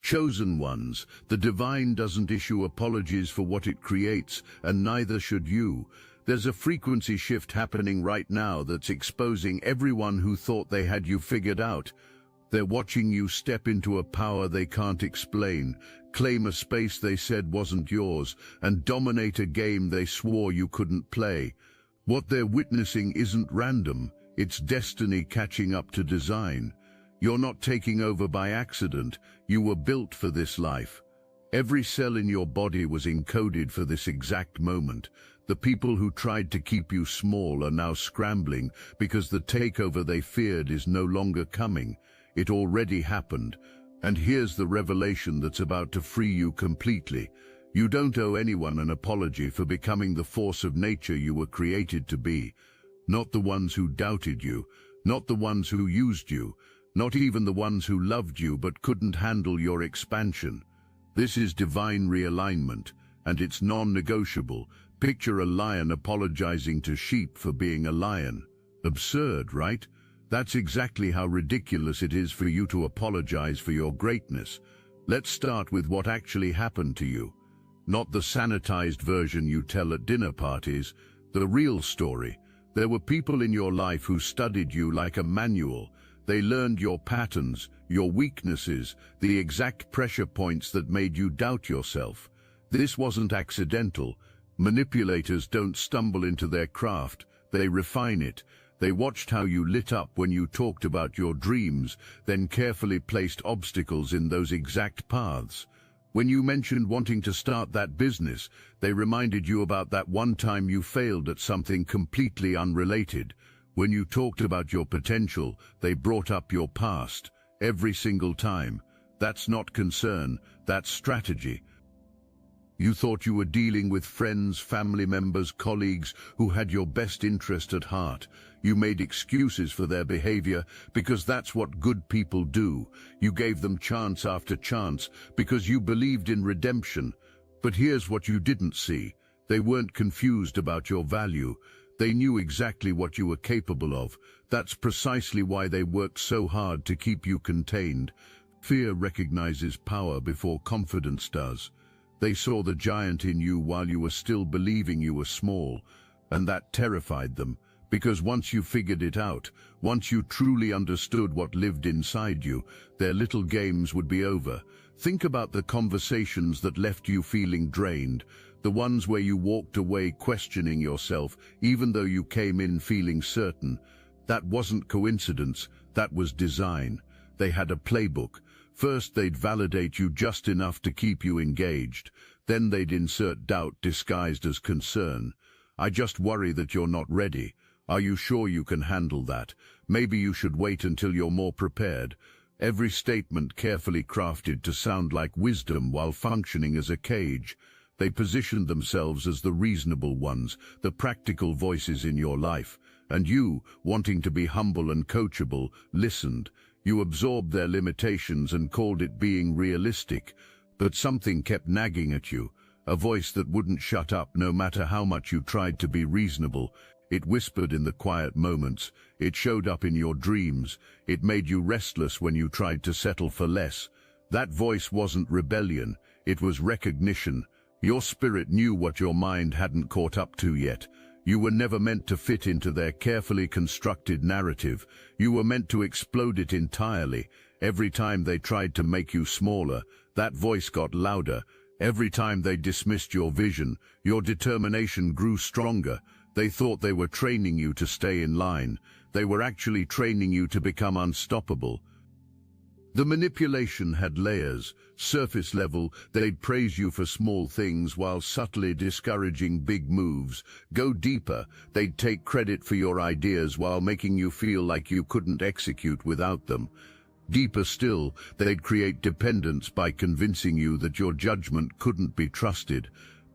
Chosen ones, the divine doesn't issue apologies for what it creates, and neither should you. There's a frequency shift happening right now that's exposing everyone who thought they had you figured out. They're watching you step into a power they can't explain, claim a space they said wasn't yours, and dominate a game they swore you couldn't play. What they're witnessing isn't random, it's destiny catching up to design. You're not taking over by accident, you were built for this life. Every cell in your body was encoded for this exact moment. The people who tried to keep you small are now scrambling because the takeover they feared is no longer coming. It already happened. And here's the revelation that's about to free you completely. You don't owe anyone an apology for becoming the force of nature you were created to be. Not the ones who doubted you, not the ones who used you, not even the ones who loved you but couldn't handle your expansion. This is divine realignment, and it's non-negotiable. Picture a lion apologizing to sheep for being a lion. Absurd, right? That's exactly how ridiculous it is for you to apologize for your greatness. Let's start with what actually happened to you. Not the sanitized version you tell at dinner parties, the real story. There were people in your life who studied you like a manual. They learned your patterns, your weaknesses, the exact pressure points that made you doubt yourself. This wasn't accidental. Manipulators don't stumble into their craft, they refine it. They watched how you lit up when you talked about your dreams, then carefully placed obstacles in those exact paths. When you mentioned wanting to start that business, they reminded you about that one time you failed at something completely unrelated. When you talked about your potential, they brought up your past, every single time. That's not concern, that's strategy. You thought you were dealing with friends, family members, colleagues who had your best interest at heart. You made excuses for their behavior because that's what good people do. You gave them chance after chance because you believed in redemption. But here's what you didn't see. They weren't confused about your value. They knew exactly what you were capable of. That's precisely why they worked so hard to keep you contained. Fear recognizes power before confidence does. They saw the giant in you while you were still believing you were small, and that terrified them, because once you figured it out, once you truly understood what lived inside you, their little games would be over. Think about the conversations that left you feeling drained, the ones where you walked away questioning yourself, even though you came in feeling certain. That wasn't coincidence, that was design. They had a playbook. First, they'd validate you just enough to keep you engaged. Then they'd insert doubt disguised as concern. I just worry that you're not ready. Are you sure you can handle that? Maybe you should wait until you're more prepared. Every statement carefully crafted to sound like wisdom while functioning as a cage. They positioned themselves as the reasonable ones, the practical voices in your life. And you, wanting to be humble and coachable, listened. You absorbed their limitations and called it being realistic, but something kept nagging at you, a voice that wouldn't shut up no matter how much you tried to be reasonable. It whispered in the quiet moments, it showed up in your dreams, it made you restless when you tried to settle for less. That voice wasn't rebellion, it was recognition. Your spirit knew what your mind hadn't caught up to yet. You were never meant to fit into their carefully constructed narrative. You were meant to explode it entirely. Every time they tried to make you smaller, that voice got louder. Every time they dismissed your vision, your determination grew stronger. They thought they were training you to stay in line. They were actually training you to become unstoppable. The manipulation had layers. Surface level, they'd praise you for small things while subtly discouraging big moves. Go deeper, they'd take credit for your ideas while making you feel like you couldn't execute without them. Deeper still, they'd create dependence by convincing you that your judgment couldn't be trusted.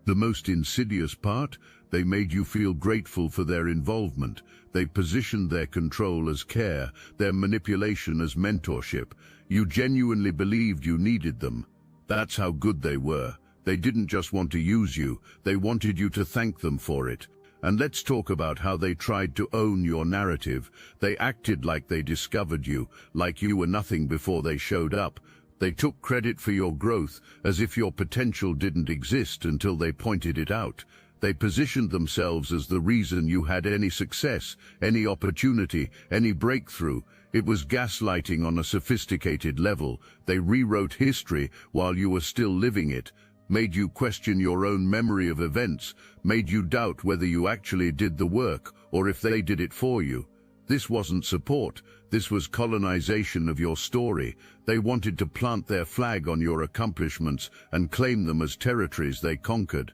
The most insidious part, they made you feel grateful for their involvement. They positioned their control as care, their manipulation as mentorship. You genuinely believed you needed them. That's how good they were. They didn't just want to use you, they wanted you to thank them for it. And let's talk about how they tried to own your narrative. They acted like they discovered you, like you were nothing before they showed up. They took credit for your growth as if your potential didn't exist until they pointed it out. They positioned themselves as the reason you had any success, any opportunity, any breakthrough. It was gaslighting on a sophisticated level. They rewrote history while you were still living it, made you question your own memory of events, made you doubt whether you actually did the work or if they did it for you. This wasn't support. This was colonization of your story. They wanted to plant their flag on your accomplishments and claim them as territories they conquered.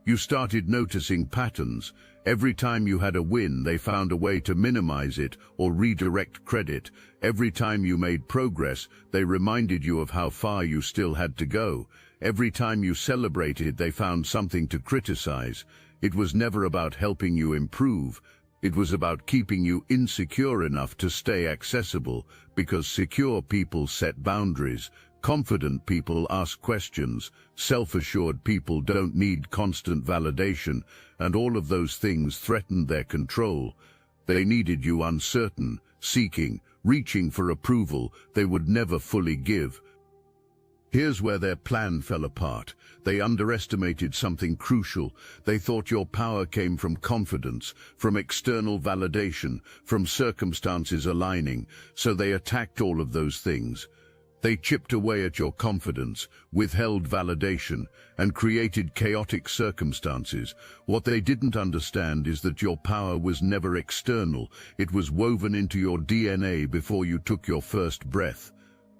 You started noticing patterns. Every time you had a win, they found a way to minimize it or redirect credit. Every time you made progress, they reminded you of how far you still had to go. Every time you celebrated, they found something to criticize. It was never about helping you improve. It was about keeping you insecure enough to stay accessible, because secure people set boundaries. Confident people ask questions. Self-assured people don't need constant validation, and all of those things threatened their control. They needed you uncertain, seeking, reaching for approval they would never fully give. Here's where their plan fell apart. They underestimated something crucial. They thought your power came from confidence, from external validation, from circumstances aligning, so they attacked all of those things. They chipped away at your confidence, withheld validation, and created chaotic circumstances. What they didn't understand is that your power was never external. It was woven into your DNA before you took your first breath.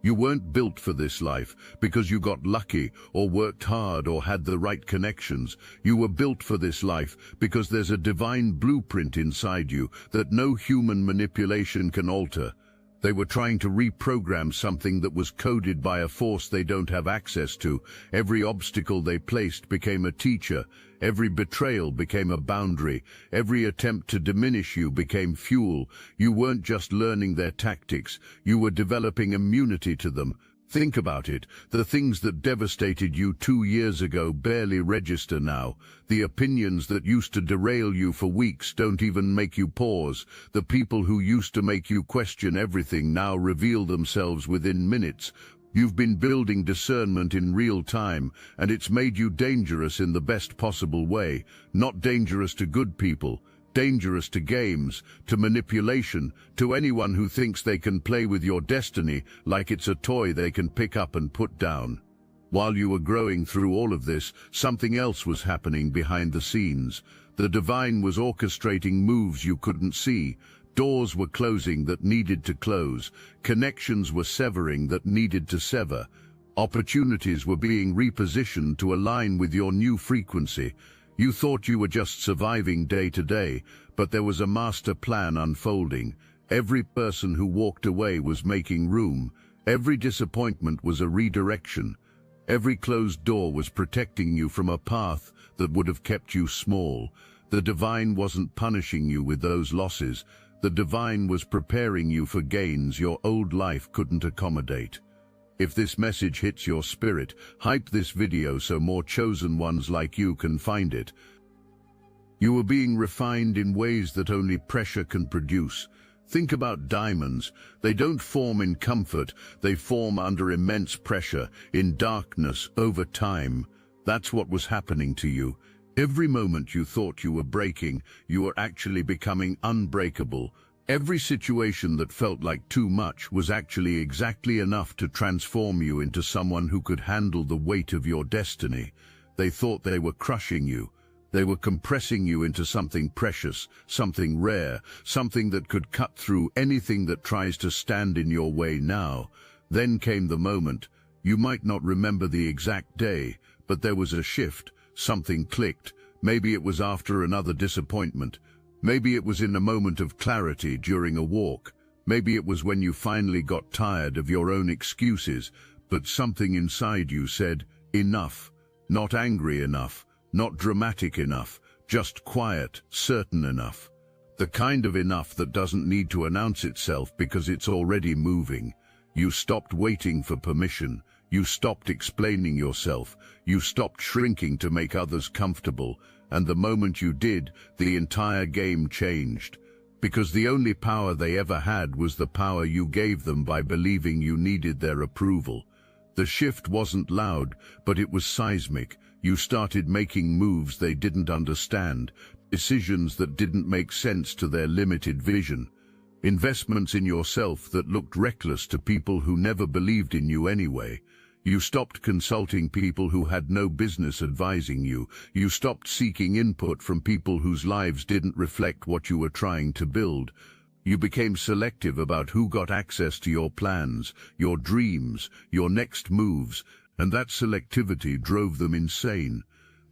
You weren't built for this life because you got lucky or worked hard or had the right connections. You were built for this life because there's a divine blueprint inside you that no human manipulation can alter. They were trying to reprogram something that was coded by a force they don't have access to. Every obstacle they placed became a teacher. Every betrayal became a boundary. Every attempt to diminish you became fuel. You weren't just learning their tactics. You were developing immunity to them. Think about it. The things that devastated you 2 years ago barely register now. The opinions that used to derail you for weeks don't even make you pause. The people who used to make you question everything now reveal themselves within minutes. You've been building discernment in real time, and it's made you dangerous in the best possible way. Not dangerous to good people. Dangerous to games, to manipulation, to anyone who thinks they can play with your destiny like it's a toy they can pick up and put down. While you were growing through all of this, something else was happening behind the scenes. The divine was orchestrating moves you couldn't see. Doors were closing that needed to close. Connections were severing that needed to sever. Opportunities were being repositioned to align with your new frequency. You thought you were just surviving day to day, but there was a master plan unfolding. Every person who walked away was making room. Every disappointment was a redirection. Every closed door was protecting you from a path that would have kept you small. The divine wasn't punishing you with those losses. The divine was preparing you for gains your old life couldn't accommodate. If this message hits your spirit, hype this video so more chosen ones like you can find it. You are being refined in ways that only pressure can produce. Think about diamonds. They don't form in comfort, they form under immense pressure, in darkness, over time. That's what was happening to you. Every moment you thought you were breaking, you were actually becoming unbreakable. Every situation that felt like too much was actually exactly enough to transform you into someone who could handle the weight of your destiny. They thought they were crushing you. They were compressing you into something precious, something rare, something that could cut through anything that tries to stand in your way now. Then came the moment. You might not remember the exact day, but there was a shift. Something clicked. Maybe it was after another disappointment. Maybe it was in a moment of clarity during a walk. Maybe it was when you finally got tired of your own excuses, but something inside you said, enough. Not angry enough, not dramatic enough, just quiet, certain enough. The kind of enough that doesn't need to announce itself because it's already moving. You stopped waiting for permission. You stopped explaining yourself. You stopped shrinking to make others comfortable. And the moment you did, the entire game changed. Because the only power they ever had was the power you gave them by believing you needed their approval. The shift wasn't loud, but it was seismic. You started making moves they didn't understand, decisions that didn't make sense to their limited vision, investments in yourself that looked reckless to people who never believed in you anyway. You stopped consulting people who had no business advising you. You stopped seeking input from people whose lives didn't reflect what you were trying to build. You became selective about who got access to your plans, your dreams, your next moves, and that selectivity drove them insane.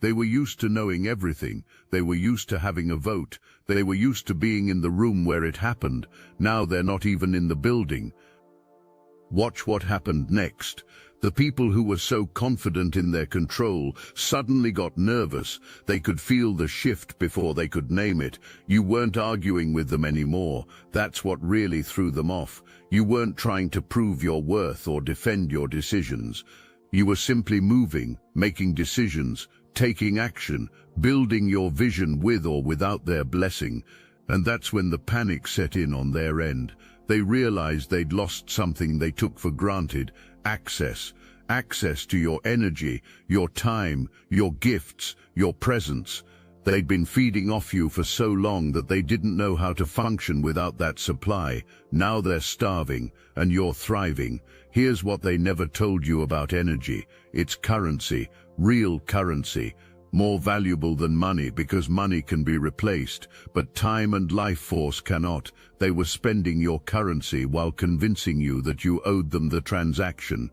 They were used to knowing everything. They were used to having a vote. They were used to being in the room where it happened. Now they're not even in the building. Watch what happened next. The people who were so confident in their control suddenly got nervous. They could feel the shift before they could name it. You weren't arguing with them anymore. That's what really threw them off. You weren't trying to prove your worth or defend your decisions. You were simply moving, making decisions, taking action, building your vision with or without their blessing. And that's when the panic set in on their end. They realized they'd lost something they took for granted: access. Access to your energy, your time, your gifts, your presence. They'd been feeding off you for so long that they didn't know how to function without that supply. Now they're starving, and you're thriving. Here's what they never told you about energy. It's currency, real currency. More valuable than money, because money can be replaced, but time and life force cannot. They were spending your currency while convincing you that you owed them the transaction.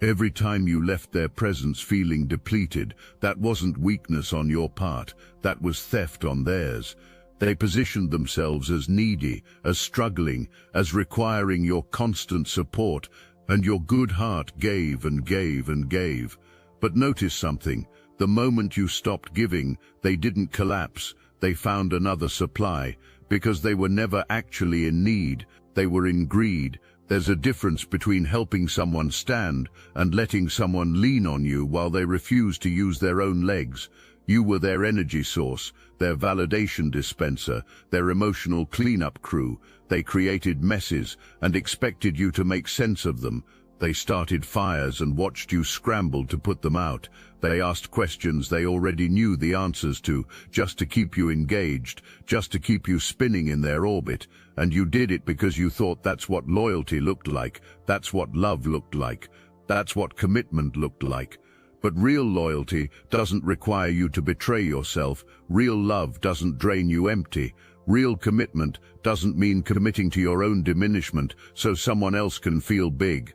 Every time you left their presence feeling depleted, that wasn't weakness on your part, that was theft on theirs. They positioned themselves as needy, as struggling, as requiring your constant support, and your good heart gave and gave and gave. But notice something. The moment you stopped giving, they didn't collapse. They found another supply, because they were never actually in need. They were in greed. There's a difference between helping someone stand and letting someone lean on you while they refuse to use their own legs. You were their energy source, their validation dispenser, their emotional cleanup crew. They created messes and expected you to make sense of them. They started fires and watched you scramble to put them out. They asked questions they already knew the answers to, just to keep you engaged, just to keep you spinning in their orbit. And you did it because you thought that's what loyalty looked like, that's what love looked like, that's what commitment looked like. But real loyalty doesn't require you to betray yourself. Real love doesn't drain you empty. Real commitment doesn't mean committing to your own diminishment so someone else can feel big.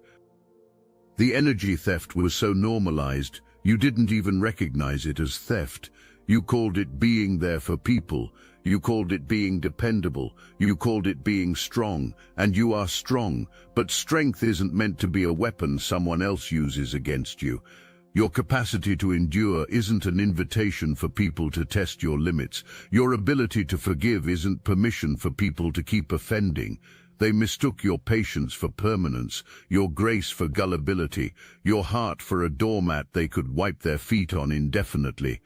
The energy theft was so normalized, you didn't even recognize it as theft. You called it being there for people. You called it being dependable. You called it being strong. And you are strong. But strength isn't meant to be a weapon someone else uses against you. Your capacity to endure isn't an invitation for people to test your limits. Your ability to forgive isn't permission for people to keep offending. They mistook your patience for permanence, your grace for gullibility, your heart for a doormat they could wipe their feet on indefinitely.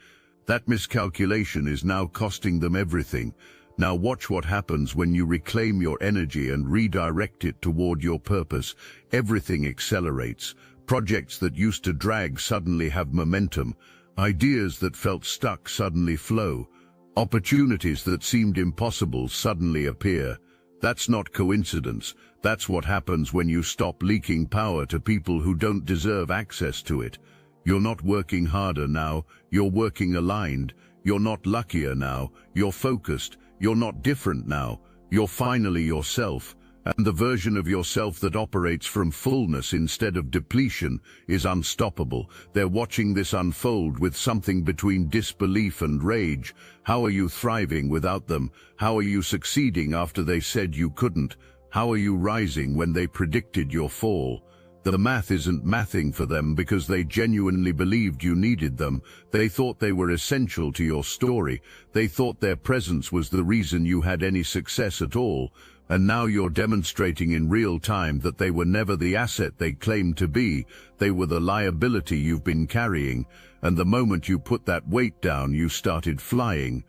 That miscalculation is now costing them everything. Now watch what happens when you reclaim your energy and redirect it toward your purpose. Everything accelerates. Projects that used to drag suddenly have momentum. Ideas that felt stuck suddenly flow. Opportunities that seemed impossible suddenly appear. That's not coincidence. That's what happens when you stop leaking power to people who don't deserve access to it. You're not working harder now, you're working aligned. You're not luckier now, you're focused. You're not different now, you're finally yourself. And the version of yourself that operates from fullness instead of depletion is unstoppable. They're watching this unfold with something between disbelief and rage. How are you thriving without them? How are you succeeding after they said you couldn't? How are you rising when they predicted your fall? The math isn't mathing for them because they genuinely believed you needed them. They thought they were essential to your story. They thought their presence was the reason you had any success at all. And now you're demonstrating in real time that they were never the asset they claimed to be. They were the liability you've been carrying. And the moment you put that weight down, you started flying.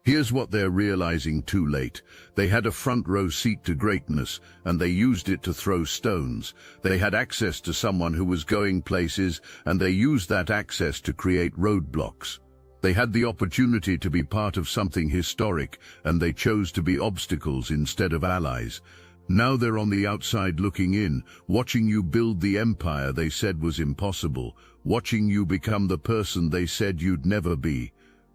Here's what they're realizing too late. They had a front row seat to greatness, and they used it to throw stones. They had access to someone who was going places, and they used that access to create roadblocks. They had the opportunity to be part of something historic, and they chose to be obstacles instead of allies. Now they're on the outside looking in, watching you build the empire they said was impossible, watching you become the person they said you'd never be,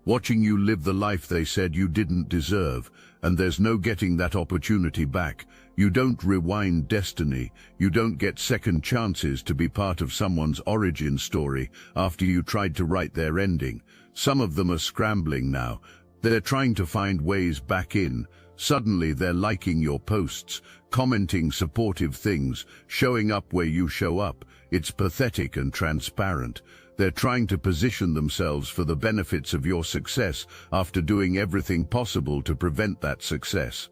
watching you live the life they said you didn't deserve, and there's no getting that opportunity back. You don't rewind destiny. You don't get second chances to be part of someone's origin story after you tried to write their ending. Some of them are scrambling now. They're trying to find ways back in. Suddenly they're liking your posts, commenting supportive things, showing up where you show up. It's pathetic and transparent. They're trying to position themselves for the benefits of your success after doing everything possible to prevent that success.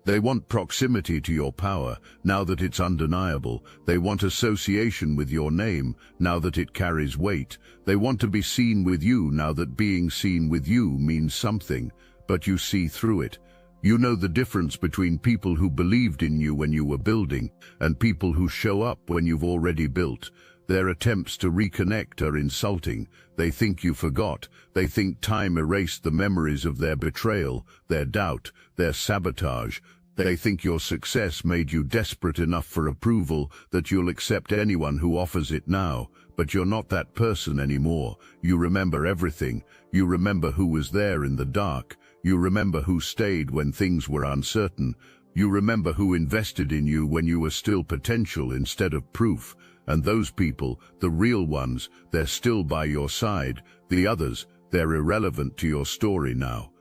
They want proximity to your power, now that it's undeniable. They want association with your name, now that it carries weight. They want to be seen with you, now that being seen with you means something. But you see through it. You know the difference between people who believed in you when you were building, and people who show up when you've already built. Their attempts to reconnect are insulting. They think you forgot. They think time erased the memories of their betrayal, their doubt, their sabotage. They think your success made you desperate enough for approval that you'll accept anyone who offers it now. But you're not that person anymore. You remember everything. You remember who was there in the dark. You remember who stayed when things were uncertain. You remember who invested in you when you were still potential instead of proof. And those people, the real ones, they're still by your side. The others, they're irrelevant to your story now.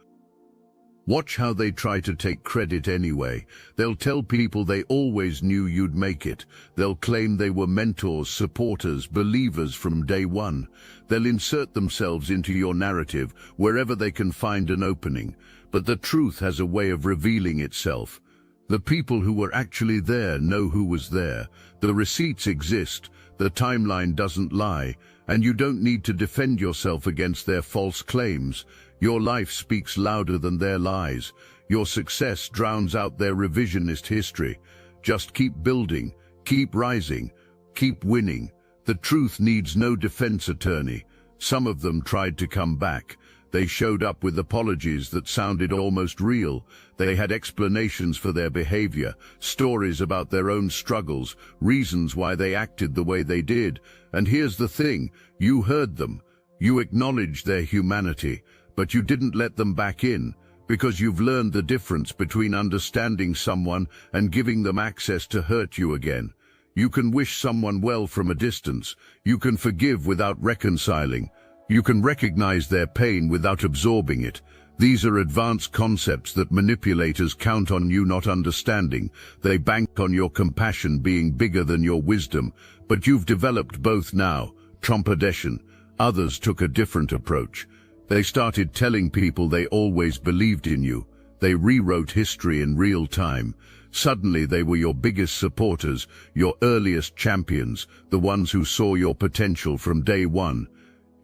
Watch how they try to take credit anyway. They'll tell people they always knew you'd make it. They'll claim they were mentors, supporters, believers from day one. They'll insert themselves into your narrative wherever they can find an opening. But the truth has a way of revealing itself. The people who were actually there know who was there. The receipts exist. The timeline doesn't lie. And you don't need to defend yourself against their false claims. Your life speaks louder than their lies. Your success drowns out their revisionist history. Just keep building, keep rising, keep winning. The truth needs no defense attorney. Some of them tried to come back. They showed up with apologies that sounded almost real. They had explanations for their behavior, stories about their own struggles, reasons why they acted the way they did. And here's the thing, you heard them. You acknowledged their humanity. But you didn't let them back in, because you've learned the difference between understanding someone and giving them access to hurt you again. You can wish someone well from a distance. You can forgive without reconciling. You can recognize their pain without absorbing it. These are advanced concepts that manipulators count on you not understanding. They bank on your compassion being bigger than your wisdom. But you've developed both now. Trompadession. Others took a different approach. They started telling people they always believed in you. They rewrote history in real time. Suddenly they were your biggest supporters, your earliest champions, the ones who saw your potential from day one.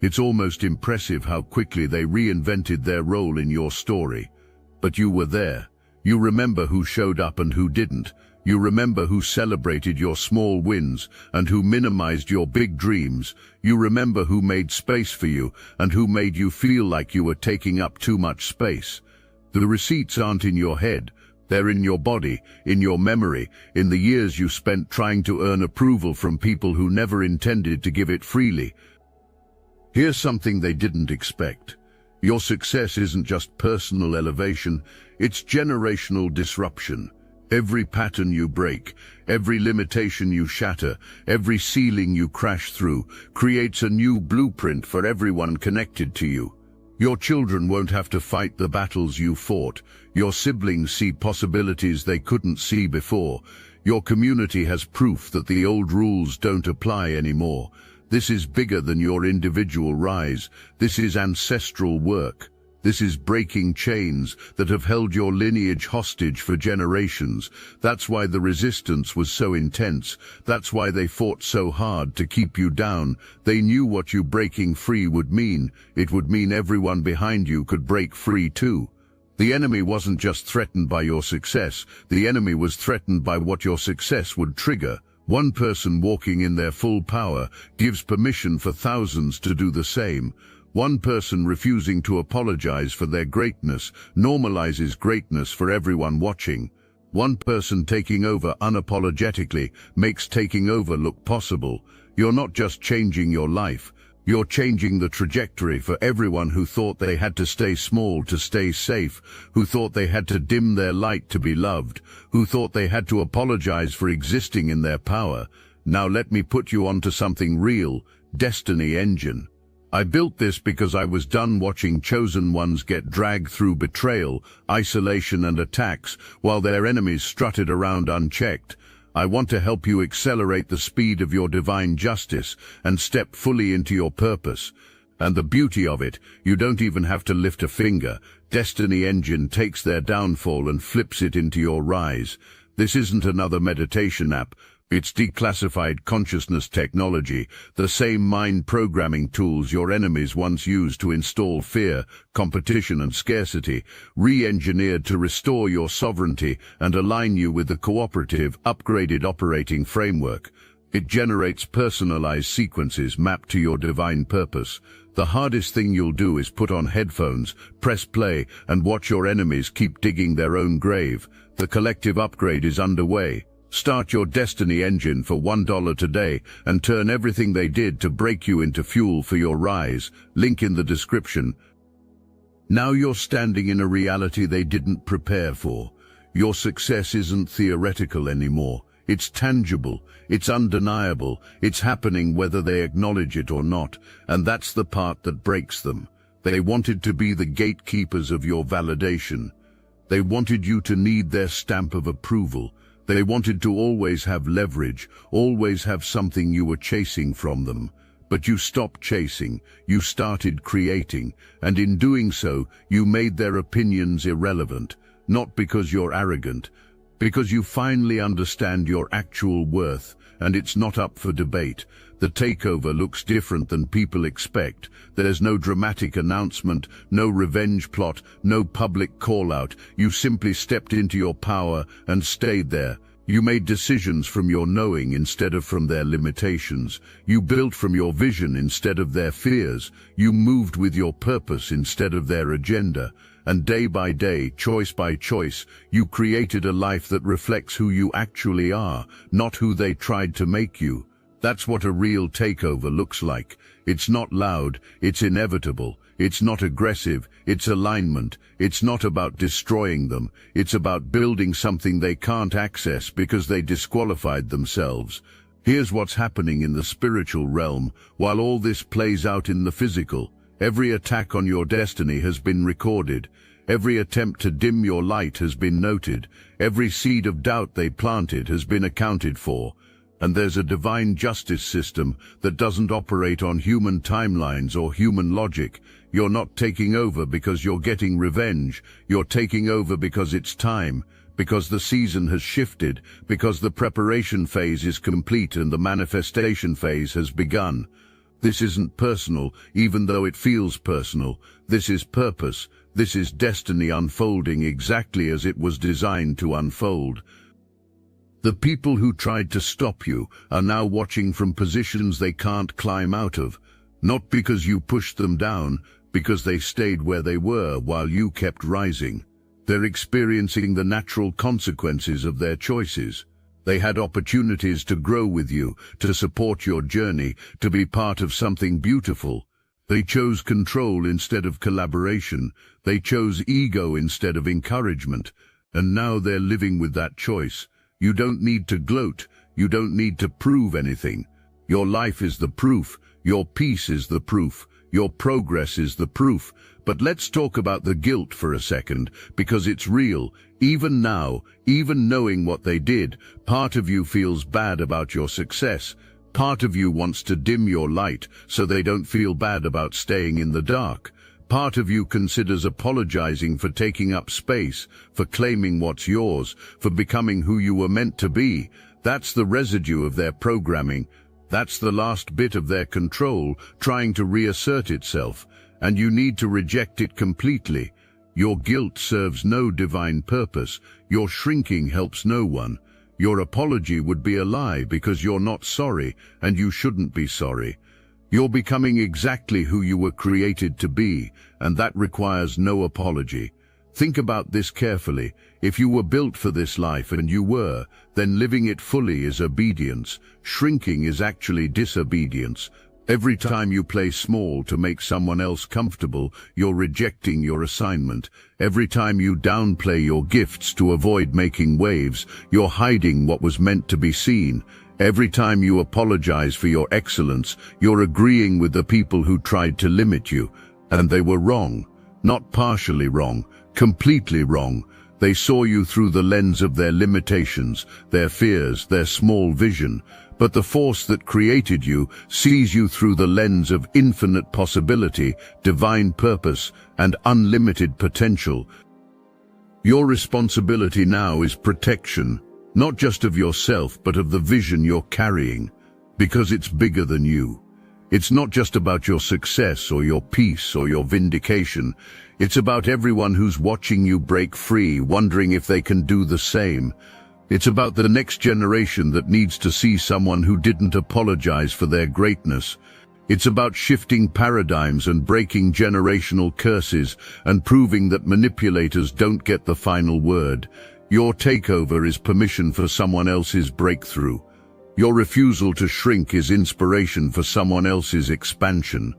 It's almost impressive how quickly they reinvented their role in your story. But you were there. You remember who showed up and who didn't. You remember who celebrated your small wins and who minimized your big dreams. You remember who made space for you and who made you feel like you were taking up too much space. The receipts aren't in your head. They're in your body, in your memory, in the years you spent trying to earn approval from people who never intended to give it freely. Here's something they didn't expect. Your success isn't just personal elevation, it's generational disruption. Every pattern you break, every limitation you shatter, every ceiling you crash through, creates a new blueprint for everyone connected to you. Your children won't have to fight the battles you fought. Your siblings see possibilities they couldn't see before. Your community has proof that the old rules don't apply anymore. This is bigger than your individual rise. This is ancestral work. This is breaking chains that have held your lineage hostage for generations. That's why the resistance was so intense. That's why they fought so hard to keep you down. They knew what you breaking free would mean. It would mean everyone behind you could break free too. The enemy wasn't just threatened by your success, the enemy was threatened by what your success would trigger. One person walking in their full power gives permission for thousands to do the same. One person refusing to apologize for their greatness normalizes greatness for everyone watching. One person taking over unapologetically makes taking over look possible. You're not just changing your life, you're changing the trajectory for everyone who thought they had to stay small to stay safe, who thought they had to dim their light to be loved, who thought they had to apologize for existing in their power. Now let me put you onto something real, Destiny Engine. I built this because I was done watching chosen ones get dragged through betrayal, isolation and attacks while their enemies strutted around unchecked. I want to help you accelerate the speed of your divine justice and step fully into your purpose. And the beauty of it, you don't even have to lift a finger. Destiny Engine takes their downfall and flips it into your rise. This isn't another meditation app. It's declassified consciousness technology, the same mind programming tools your enemies once used to install fear, competition and scarcity, re-engineered to restore your sovereignty and align you with the cooperative, upgraded operating framework. It generates personalized sequences mapped to your divine purpose. The hardest thing you'll do is put on headphones, press play, and watch your enemies keep digging their own grave. The collective upgrade is underway. Start your Destiny Engine for $1 today and turn everything they did to break you into fuel for your rise. Link in the description. Now you're standing in a reality they didn't prepare for. Your success isn't theoretical anymore. It's tangible, it's undeniable, it's happening whether they acknowledge it or not, and that's the part that breaks them. They wanted to be the gatekeepers of your validation. They wanted you to need their stamp of approval. They wanted to always have leverage, always have something you were chasing from them. But you stopped chasing, you started creating, and in doing so, you made their opinions irrelevant, not because you're arrogant, because you finally understand your actual worth, and it's not up for debate. The takeover looks different than people expect. There's no dramatic announcement, no revenge plot, no public call-out. You simply stepped into your power and stayed there. You made decisions from your knowing instead of from their limitations. You built from your vision instead of their fears. You moved with your purpose instead of their agenda. And day by day, choice by choice, you created a life that reflects who you actually are, not who they tried to make you. That's what a real takeover looks like. It's not loud, it's inevitable. It's not aggressive, it's alignment. It's not about destroying them. It's about building something they can't access because they disqualified themselves. Here's what's happening in the spiritual realm, while all this plays out in the physical. Every attack on your destiny has been recorded. Every attempt to dim your light has been noted. Every seed of doubt they planted has been accounted for. And there's a divine justice system that doesn't operate on human timelines or human logic. You're not taking over because you're getting revenge. You're taking over because it's time, because the season has shifted, because the preparation phase is complete and the manifestation phase has begun. This isn't personal, even though it feels personal. This is purpose. This is destiny unfolding exactly as it was designed to unfold. The people who tried to stop you are now watching from positions they can't climb out of, not because you pushed them down, because they stayed where they were while you kept rising. They're experiencing the natural consequences of their choices. They had opportunities to grow with you, to support your journey, to be part of something beautiful. They chose control instead of collaboration. They chose ego instead of encouragement. And now they're living with that choice. You don't need to gloat. You don't need to prove anything. Your life is the proof. Your peace is the proof. Your progress is the proof. But let's talk about the guilt for a second, because it's real. Even now, even knowing what they did, part of you feels bad about your success. Part of you wants to dim your light so they don't feel bad about staying in the dark. Part of you considers apologizing for taking up space, for claiming what's yours, for becoming who you were meant to be. That's the residue of their programming. That's the last bit of their control trying to reassert itself. And you need to reject it completely. Your guilt serves no divine purpose. Your shrinking helps no one. Your apology would be a lie because you're not sorry, and you shouldn't be sorry. You're becoming exactly who you were created to be, and that requires no apology. Think about this carefully. If you were built for this life, and you were, then living it fully is obedience. Shrinking is actually disobedience. Every time you play small to make someone else comfortable, you're rejecting your assignment. Every time you downplay your gifts to avoid making waves, you're hiding what was meant to be seen. Every time you apologize for your excellence, you're agreeing with the people who tried to limit you. And they were wrong. Not partially wrong, completely wrong. They saw you through the lens of their limitations, their fears, their small vision. But the force that created you sees you through the lens of infinite possibility, divine purpose, and unlimited potential. Your responsibility now is protection, not just of yourself, but of the vision you're carrying, because it's bigger than you. It's not just about your success or your peace or your vindication. It's about everyone who's watching you break free, wondering if they can do the same. It's about the next generation that needs to see someone who didn't apologize for their greatness. It's about shifting paradigms and breaking generational curses and proving that manipulators don't get the final word. Your takeover is permission for someone else's breakthrough. Your refusal to shrink is inspiration for someone else's expansion.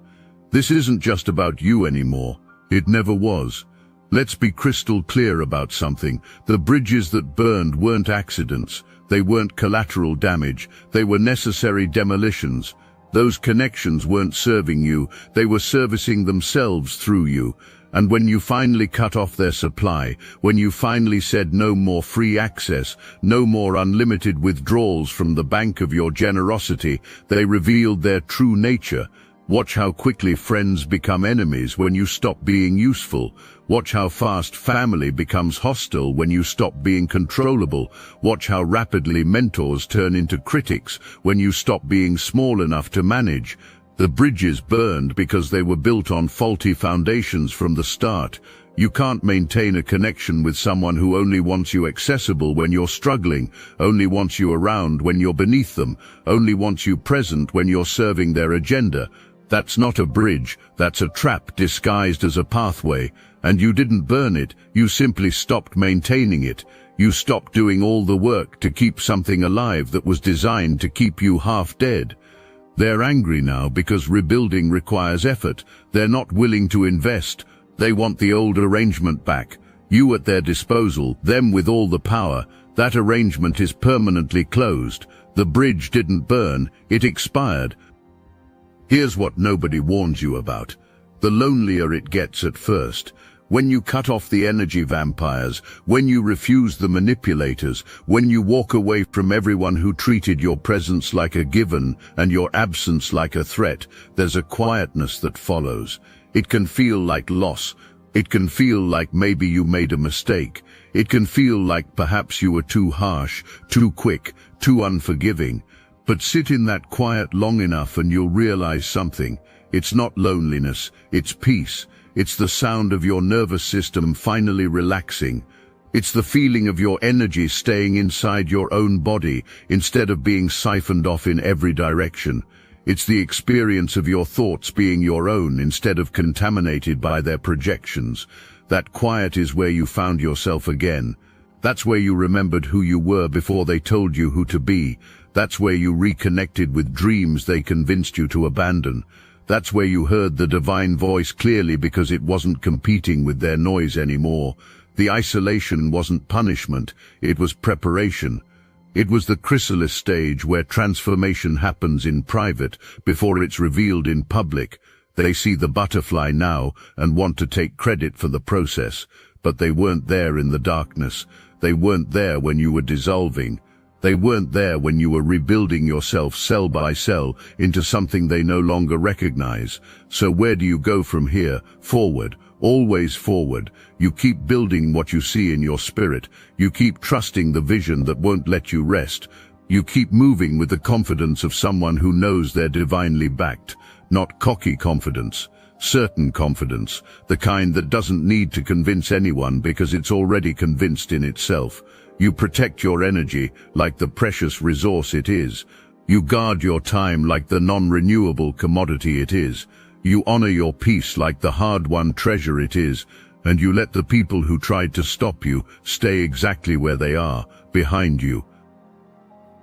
This isn't just about you anymore. It never was. Let's be crystal clear about something. The bridges that burned weren't accidents. They weren't collateral damage. They were necessary demolitions. Those connections weren't serving you. They were servicing themselves through you. And when you finally cut off their supply, when you finally said no more free access, no more unlimited withdrawals from the bank of your generosity, they revealed their true nature. Watch how quickly friends become enemies when you stop being useful. Watch how fast family becomes hostile when you stop being controllable. Watch how rapidly mentors turn into critics when you stop being small enough to manage. The bridges burned because they were built on faulty foundations from the start. You can't maintain a connection with someone who only wants you accessible when you're struggling, only wants you around when you're beneath them, only wants you present when you're serving their agenda. That's not a bridge, that's a trap disguised as a pathway. And you didn't burn it, you simply stopped maintaining it. You stopped doing all the work to keep something alive that was designed to keep you half dead. They're angry now because rebuilding requires effort. They're not willing to invest. They want the old arrangement back. You at their disposal, them with all the power. That arrangement is permanently closed. The bridge didn't burn, it expired. Here's what nobody warns you about. The lonelier it gets at first. When you cut off the energy vampires, when you refuse the manipulators, when you walk away from everyone who treated your presence like a given and your absence like a threat, there's a quietness that follows. It can feel like loss. It can feel like maybe you made a mistake. It can feel like perhaps you were too harsh, too quick, too unforgiving. But sit in that quiet long enough and you'll realize something. It's not loneliness, it's peace. It's the sound of your nervous system finally relaxing. It's the feeling of your energy staying inside your own body instead of being siphoned off in every direction. It's the experience of your thoughts being your own instead of contaminated by their projections. That quiet is where you found yourself again. That's where you remembered who you were before they told you who to be. That's where you reconnected with dreams they convinced you to abandon. That's where you heard the divine voice clearly because it wasn't competing with their noise anymore. The isolation wasn't punishment, it was preparation. It was the chrysalis stage where transformation happens in private before it's revealed in public. They see the butterfly now and want to take credit for the process, but they weren't there in the darkness. They weren't there when you were dissolving. They weren't there when you were rebuilding yourself cell by cell into something they no longer recognize. So where do you go from here? Forward, always forward. You keep building what you see in your spirit. You keep trusting the vision that won't let you rest. You keep moving with the confidence of someone who knows they're divinely backed, not cocky confidence. certain confidence, the kind that doesn't need to convince anyone because it's already convinced in itself. You protect your energy like the precious resource it is. You guard your time like the non-renewable commodity it is. You honor your peace like the hard-won treasure it is. And you let the people who tried to stop you stay exactly where they are, behind you.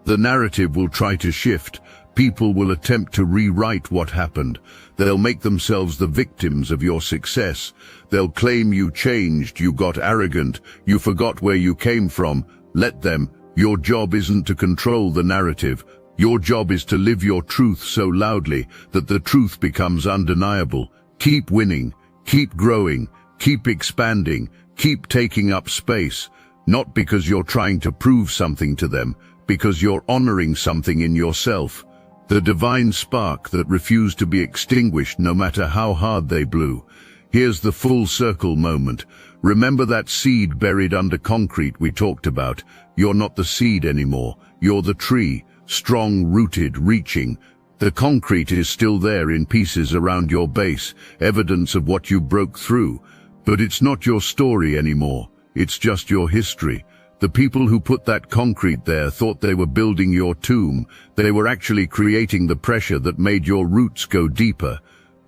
The narrative will try to shift. People will attempt to rewrite what happened. They'll make themselves the victims of your success. They'll claim you changed, you got arrogant, you forgot where you came from. Let them. Your job isn't to control the narrative. Your job is to live your truth so loudly that the truth becomes undeniable. Keep winning, keep growing, keep expanding, keep taking up space. Not because you're trying to prove something to them, because you're honoring something in yourself. The divine spark that refused to be extinguished no matter how hard they blew. Here's the full circle moment. Remember that seed buried under concrete we talked about? You're not the seed anymore. You're the tree, strong-rooted, reaching. The concrete is still there in pieces around your base, evidence of what you broke through. But it's not your story anymore. It's just your history. The people who put that concrete there thought they were building your tomb. They were actually creating the pressure that made your roots go deeper.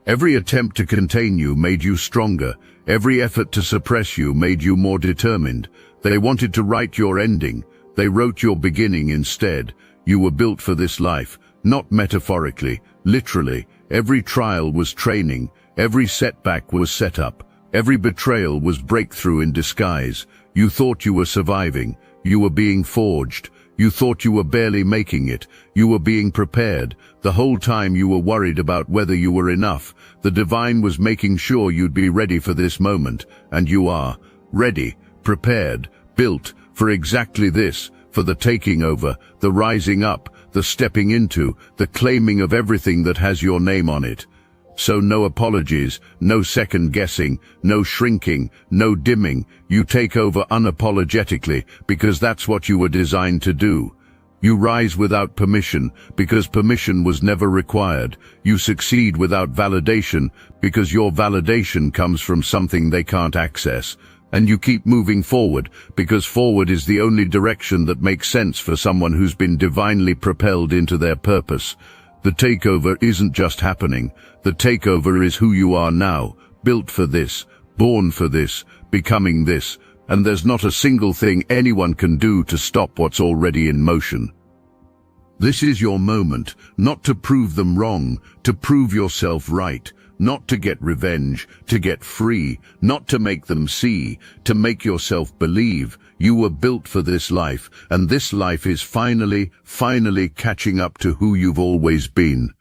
Every attempt to contain you made you stronger. Every effort to suppress you made you more determined. They wanted to write your ending. They wrote your beginning instead. You were built for this life, not metaphorically, literally. Every trial was training. Every setback was setup. Every betrayal was breakthrough in disguise. You thought you were surviving. You were being forged. You thought you were barely making it. You were being prepared. The whole time you were worried about whether you were enough. The divine was making sure you'd be ready for this moment. And you are. Ready, prepared, built for exactly this, for the taking over, the rising up, the stepping into, the claiming of everything that has your name on it. So no apologies, no second guessing, no shrinking, no dimming. You take over unapologetically because that's what you were designed to do. You rise without permission because permission was never required. You succeed without validation because your validation comes from something they can't access. And you keep moving forward because forward is the only direction that makes sense for someone who's been divinely propelled into their purpose. The takeover isn't just happening. The takeover is who you are now, built for this, born for this, becoming this, and there's not a single thing anyone can do to stop what's already in motion. This is your moment, not to prove them wrong, to prove yourself right, not to get revenge, to get free, not to make them see, to make yourself believe. You were built for this life, and this life is finally catching up to who you've always been.